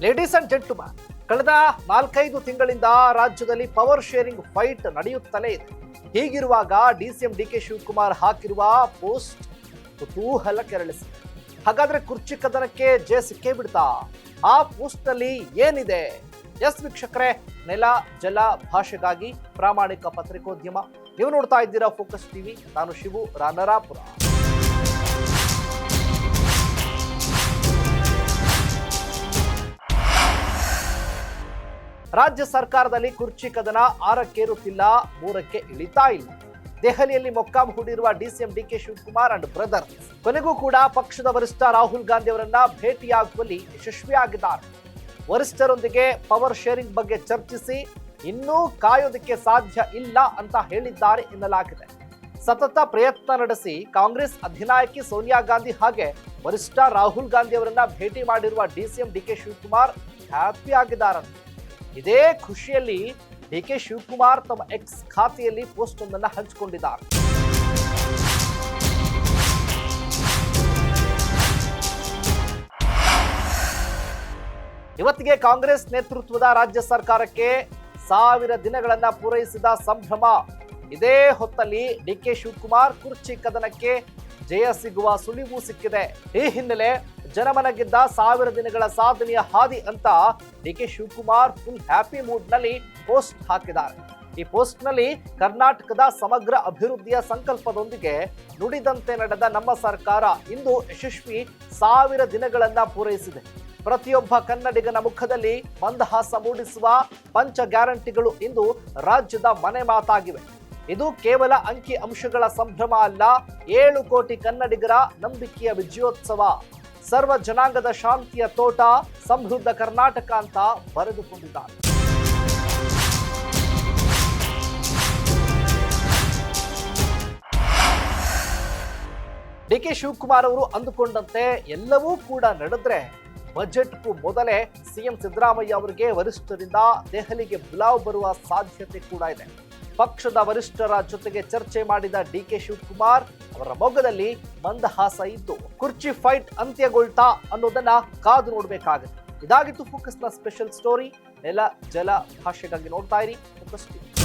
Ladies and gentleman, ಕಳೆದ 4-5 ತಿಂಗಳಿಂದ ರಾಜ್ಯದಲ್ಲಿ ಪವರ್ ಶೇರಿಂಗ್ ಫೈಟ್ ನಡೆಯುತ್ತಲೇ ಇದೆ. ಹೀಗಿರುವಾಗ ಡಿಸಿಎಂ ಡಿಕೆ ಶಿವಕುಮಾರ್ ಹಾಕಿರುವ ಪೋಸ್ಟ್ ಕುತೂಹಲ ಕೆರಳಿಸಿದೆ. ಹಾಗಾದ್ರೆ ಕುರ್ಚಿ ಕದನಕ್ಕೆ ಜೆ ಸಿಕ್ಕೇ ಬಿಡ್ತಾ? ಆ ಪೋಸ್ಟ್ ನಲ್ಲಿ ಏನಿದೆ? ಎಸ್ ವೀಕ್ಷಕರೇ, ನೆಲ ಜಲ ಭಾಷೆಗಾಗಿ ಪ್ರಾಮಾಣಿಕ ಪತ್ರಿಕೋದ್ಯಮ. ನೀವು ನೋಡ್ತಾ ಇದ್ದೀರಾ ಫೋಕಸ್ ಟಿವಿ. ನಾನು ಶಿವು ರಾನರಾಪುರ. ರಾಜ್ಯ ಸರ್ಕಾರದಲ್ಲಿ ಕುರ್ಚಿ ಕದನ 6ಕ್ಕೇರುತ್ತಿಲ್ಲ, 3ಕ್ಕೆ ಇಳಿತಾ ಇಲ್ಲ. ದೆಹಲಿಯಲ್ಲಿ ಮೊಕ್ಕಾಂ ಹೂಡಿರುವ DCM DK Shivakumar and brother ಕೊನೆಗೂ ಕೂಡ ಪಕ್ಷದ ವರಿಷ್ಠ ರಾಹುಲ್ ಗಾಂಧಿ ಅವರನ್ನ ಭೇಟಿಯಾಗುವಲ್ಲಿ ಯಶಸ್ವಿಯಾಗಿದ್ದಾರೆ. ವರಿಷ್ಠರೊಂದಿಗೆ ಪವರ್ ಶೇರಿಂಗ್ ಬಗ್ಗೆ ಚರ್ಚಿಸಿ ಇನ್ನೂ ಕಾಯೋದಕ್ಕೆ ಸಾಧ್ಯ ಇಲ್ಲ ಅಂತ ಹೇಳಿದ್ದಾರೆ ಎನ್ನಲಾಗಿದೆ. ಸತತ ಪ್ರಯತ್ನ ನಡೆಸಿ ಕಾಂಗ್ರೆಸ್ ಅಧಿನಾಯಕಿ ಸೋನಿಯಾ ಗಾಂಧಿ ಹಾಗೆ ವರಿಷ್ಠ ರಾಹುಲ್ ಗಾಂಧಿ ಅವರನ್ನ ಭೇಟಿ ಮಾಡಿರುವ ಡಿಸಿಎಂ ಡಿಕೆ ಶಿವಕುಮಾರ್ ಹ್ಯಾಪಿ ಆಗಿದ್ದಾರಂತೆ. ಇದೇ ಖುಷಿಯಲ್ಲಿ ಡಿಕೆ ಶಿವಕುಮಾರ್ ತಮ್ಮ ಎಕ್ಸ್ ಖಾತೆಯಲ್ಲಿ ಪೋಸ್ಟ್ ಒಂದನ್ನು ಹಂಚಿಕೊಂಡಿದ್ದಾರೆ. ಇವತ್ತಿಗೆ ಕಾಂಗ್ರೆಸ್ ನೇತೃತ್ವದ ರಾಜ್ಯ ಸರ್ಕಾರಕ್ಕೆ 1000 ದಿನಗಳನ್ನ ಪೂರೈಸಿದ ಸಂಭ್ರಮ. ಇದೇ ಹೊತ್ತಲ್ಲಿ ಡಿಕೆ ಶಿವಕುಮಾರ್ ಕುರ್ಚಿ ಕದನಕ್ಕೆ ಜಯ ಸಿಗುವ ಸುಳಿವು ಸಿಕ್ಕಿದೆ. ಈ ಹಿನ್ನೆಲೆ ಜನಮನ ಗೆದ್ದ 1000 ದಿನಗಳ ಸಾಧನೆಯ ಹಾದಿ ಅಂತ DK Shivakumar full happy mood ನಲ್ಲಿ ಪೋಸ್ಟ್ ಹಾಕಿದ್ದಾರೆ. ಈ ಪೋಸ್ಟ್ ನಲ್ಲಿ ಕರ್ನಾಟಕದ ಸಮಗ್ರ ಅಭಿವೃದ್ಧಿಯ ಸಂಕಲ್ಪದೊಂದಿಗೆ ನುಡಿದಂತೆ ನಡೆದ ನಮ್ಮ ಸರ್ಕಾರ ಇಂದು ಯಶಸ್ವಿ 1000 ದಿನಗಳನ್ನ ಪೂರೈಸಿದೆ. ಪ್ರತಿಯೊಬ್ಬ ಕನ್ನಡಿಗನ ಮುಖದಲ್ಲಿ ಮಂದಹಾಸ ಮೂಡಿಸುವ ಪಂಚ ಗ್ಯಾರಂಟಿಗಳು ಇಂದು ರಾಜ್ಯದ ಮನೆ ಮಾತಾಗಿವೆ. ಇದು ಕೇವಲ ಅಂಕಿ ಅಂಶಗಳ ಸಂಭ್ರಮ ಅಲ್ಲ, 7 ಕೋಟಿ ಕನ್ನಡಿಗರ ನಂಬಿಕೆಯ ವಿಜಯೋತ್ಸವ. ಸರ್ವ ಜನಾಂಗದ ಶಾಂತಿಯ ತೋಟ, ಸಮೃದ್ಧ ಕರ್ನಾಟಕ ಅಂತ ಬರೆದುಕೊಂಡಿದ್ದಾರೆ. ಡಿಕೆ ಶಿವಕುಮಾರ್ ಅವರು ಅಂದುಕೊಂಡಂತೆ ಎಲ್ಲವೂ ಕೂಡ ನಡೆದ್ರೆ ಬಜೆಟ್ಗೂ ಮೊದಲೇ ಸಿಎಂ ಸಿದ್ದರಾಮಯ್ಯ ಅವರಿಗೆ ವರಿಷ್ಠರಿಂದ ದೆಹಲಿಗೆ ಬುಲಾವ್ ಬರುವ ಸಾಧ್ಯತೆ ಕೂಡ ಇದೆ. ಪಕ್ಷದ ವರಿಷ್ಠರ ಜೊತೆಗೆ ಚರ್ಚೆ ಮಾಡಿದ ಡಿಕೆ ಶಿವಕುಮಾರ್ ಅವರ ಮೊಗದಲ್ಲಿ ಮಂದಹಾಸ ಇದ್ದು ಕುರ್ಚಿ ಫೈಟ್ ಅಂತ್ಯಗೊಳ್ತಾ ಅನ್ನೋದನ್ನ ಕಾದು ನೋಡಬೇಕಾಗುತ್ತೆ. ಇದಾಗಿತ್ತು ಫೋಕಸ್ನ ಸ್ಪೆಷಲ್ ಸ್ಟೋರಿ. ನೆಲ ಜಲ ಭಾಷೆಗಾಗಿ ನೋಡ್ತಾ ಇರಿ ಫೋಕಸ್ ಟಿವಿ.